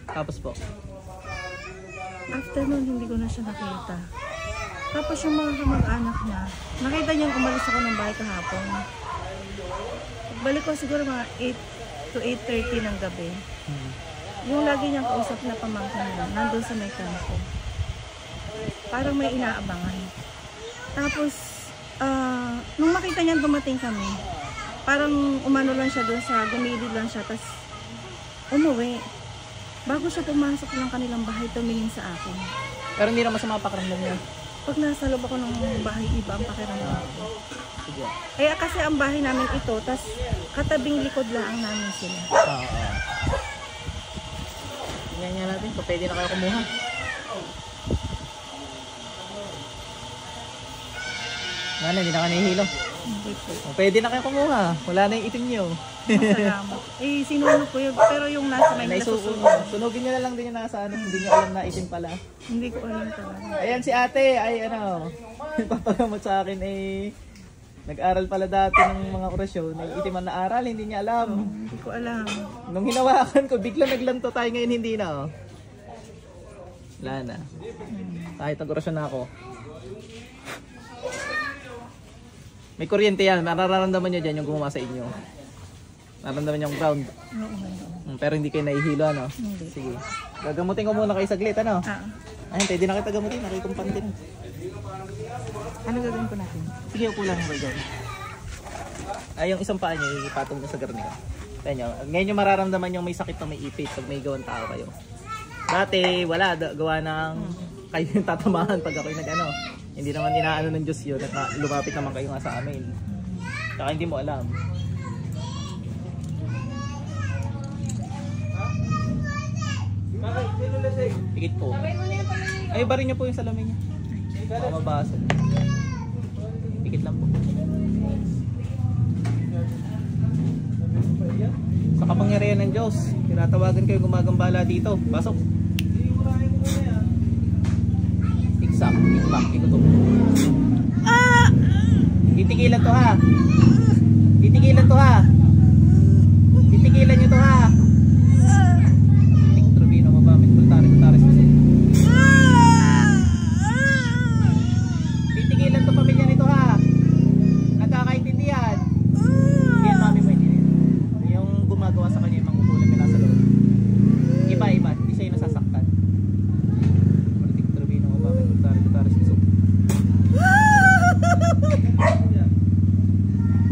Tapos po? After nun, hindi ko na siya nakita. Tapos yung mga kamag-anak niya, nakita niyang umalis ako ng bahay kahapon. Pagbalik ko siguro mga 8 to 8:30 ng gabi. Yung lagi niyang kausap na pamangkin niya, nandun sa may kanto. Parang may inaabangan. Tapos, nung makita niya dumating kami, parang umano lang siya dun sa, gumilid lang siya, tapos umuwi. Bago siya pumasok ng kanilang bahay, tumingin sa akin. Pero hindi naman masama pakiramdam niya. Pag nasa loob ako ng bahay, iba ang pakiramdam ko. Kaya kasi ang bahay namin ito, tas katabing likod lang namin sila. Tingnan nga natin kung pwede na kayo kumuha. Ano, hindi na ka nahihilo? Hindi po. Pwede na kayo kumuha. Wala na yung itim niyo. Salamat. Sinunod ko yun, pero yung nasa may nasusunod. Sunugin nyo na lang din yung nasa ano, hindi nyo alam na itim pala. Hindi ko alam talaga. Ayan si ate, ay ano, papagamot sa akin nag-aral pala dati ng mga orasyon, ay itiman na aral, hindi niya alam. Hindi ko alam. Nung hinawakan ko, bigla naglanto tayo, ngayon hindi na Wala na. Kahit nag-orasyon na ako. May kuryente yan, nararamdaman nyo dyan yung gumawa sa inyo. Nararamdaman nyo yung ground. Pero hindi kayo nahihilo, ano? Hindi. Sige. Gagamutin ko muna kayo saglit, ano? Ayun, pwede na kita gamutin, nakikumpantin. Ano gagawin ko natin? Sige, upo lang kayo dyan. Ay, yung isang paa nyo, ipatong nyo sa garnika. Kaya nyo, ngayon nyo mararamdaman yung may sakit na may ipit pag may gawang tao kayo. Dati, wala, gawa ng kayo yung tatamahan pag ako'y nag-ano. Hindi naman inaano ng Diyos yun at lumapit naman kayo nga sa amin. Saka hindi mo alam. Pikit po. Ay, barin nyo po yung salamin niya. Mabasa. Pikit lang po. Sa kapangyarihan ng Diyos, tinatawagan kayo gumagambala dito. Pasok. Tiksak, tikmak, ikutok. Titigilan to ha. Titigilan to ha. Titigilan nyo to ha. Trubino, mabamit, kultaris, kultaris. Titigilan to pamilya nito ha. Nagkakaintindihan. Yan mami mo hindi. Yung gumagawa sa kanya yung mangkukulam nila sa loob. Iba-iba, hindi siya yung nasasaktan. Trubino, mabamit, kultaris, kultaris.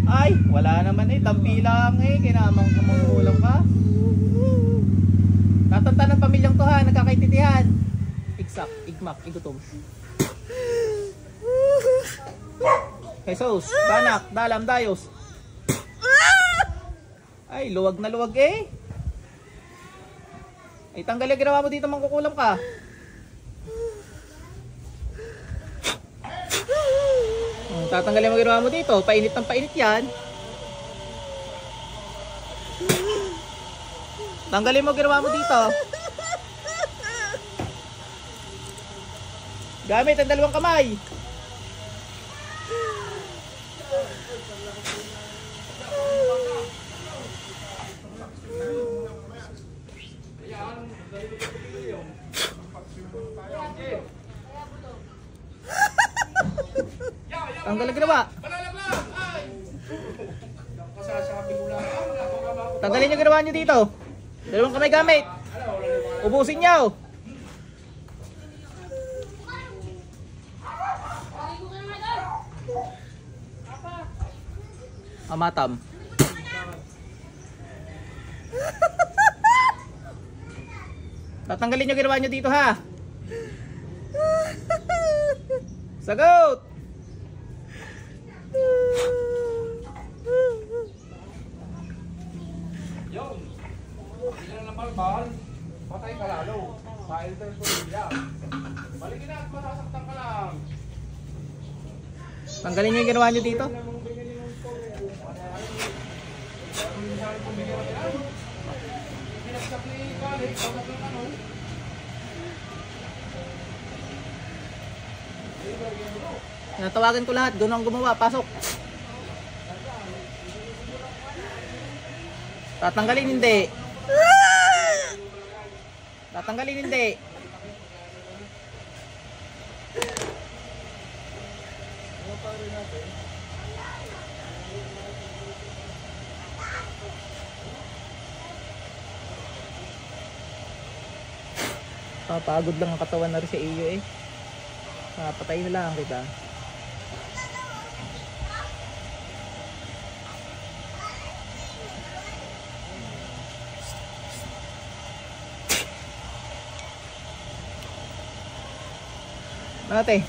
Ay, wala naman tampi lang kinamang kamangkulam ka. Tatanta ng pamilyang to ha, nagkakaintindihan. Iksak, igmak, igutom. Jesus, banak, dalam, dayos. Ay, luwag na luwag Ay, tanggal yung ginawa mo dito, mangkukulam ka. Tatanggalin mo ginawa mo dito, painit ng painit yan. Tanggalin mo ginawa mo dito. Gamit ang dalawang kamay. Tanggal ang ginawa. Tanggalin yung ginawa nyo dito. Dalawang kamay gamit. Ubusin nyo. Amatam. Tatanggalin yung ginawa nyo dito ha. Sagot. Yun. Hindi na naman mahal. Patay ka lalo. Sa elders ko nila. Balikin na at masasaktan ka lang. Tanggalin nyo yung ginawa nyo dito. Natawagan ko lahat. Doon ang gumawa. Pasok. Tatanggalin hindi. Tatanggalin hindi. Papagod lang ang katawan na rin sa iyo eh. Papatay na lang kita. Ate.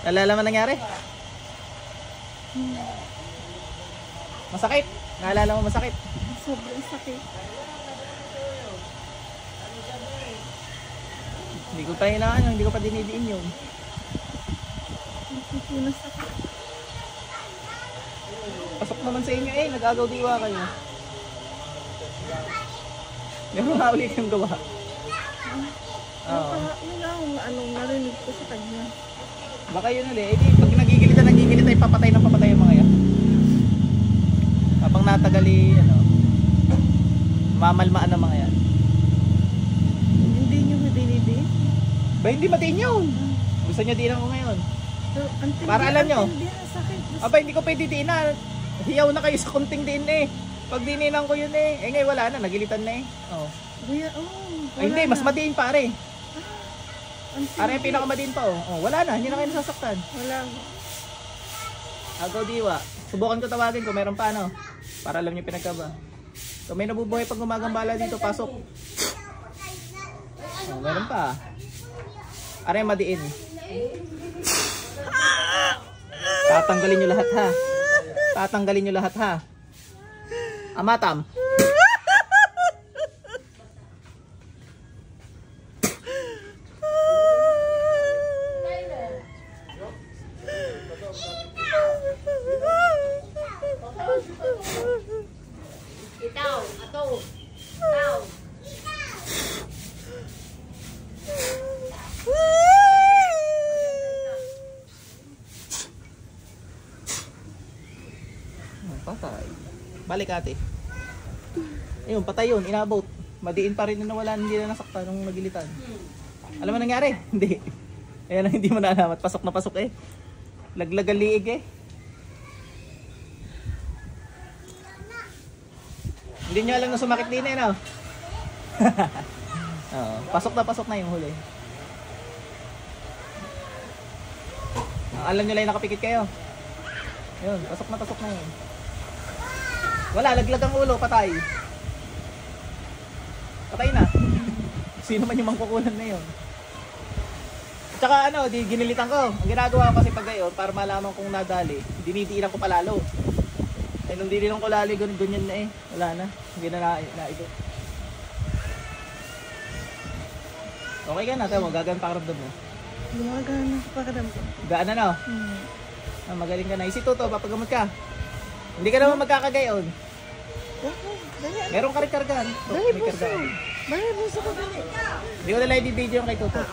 Nalala mo nangyari? Masakit? Naalala mo masakit? Sobrang sakit. Hindi ko pa hinaan, hindi ko pa dinidiin yun. Pupunas ako. Pasok naman sa inyo eh, nag-agaw diwa kayo. Meron nga ulit yung gawa. Oo. Yun lang ang anong narinig ko sa kanya. Baka yun ulit. Eh di, pag nagigilita ay papatay ng papatay yung mga yan. Habang natagali, mamalmaan ng mga yan. Hindi nyo dinidiin? Ba hindi matiin yun. Gusto nyo diinan ko ngayon. Para alam nyo. Hindi na sakit. Aba hindi ko pwede diinan. Hiyaw na kayo sa kunting din eh. Pag dininan ko yun eh. Eh ngayon wala na, nagilitan na eh. Oh. Kuya, Ay hindi, mas madiin pare. Pare yung pinaka pinakamadiin pa oh. Oh, wala na, hindi na kayo nasasaktan. Wala. Agaw diwa. Subukan ko tawagin ko, meron pa ano. Para alam nyo pinagkaba. Kung may nabubuhay pag gumagambala dito, pasok. Oh, meron pa. Are madiin. Tatanggalin nyo lahat ha. Tatanggalin nyo lahat ha. Amatam. Itaw, ato. Itaw. Patay. Balik ate. Ayun, patay yun. Inabot. Madiin pa rin na nawala. Hindi na nasakta nung nagilitan. Alam mo nangyari? Hindi. Ayan ang hindi mo naalamat. Pasok na pasok eh. Laglagan liig eh. Hindi nyo alam na sumakit din eh, no? Oo, pasok na yung huli. Alam nyo lang nakapikit kayo. Ayun, pasok na yun. Wala, laglag ang ulo, patay. Patay na. Sino man yung mangkukulan na yun. Tsaka ano, di ginilitan ko. Ang ginagawa ko kasi pag gayon, para malaman kung nadali, dinidiinan ko palalo. Eh nung dinilang ko lali, ganyan na eh. Wala na. Hindi na naibot. Okay ka na, tayo mo. Gagaan pakaramdam mo. Gumagana pa karamdam. Gaan na no? Ah, magaling ka na. Si Toto, papagamot ka. Hindi ka naman magkakagayon. Meron ka rin kargaan. Dali, buso. Dali, buso ko dali. Hindi ko na live video yung kay Toto.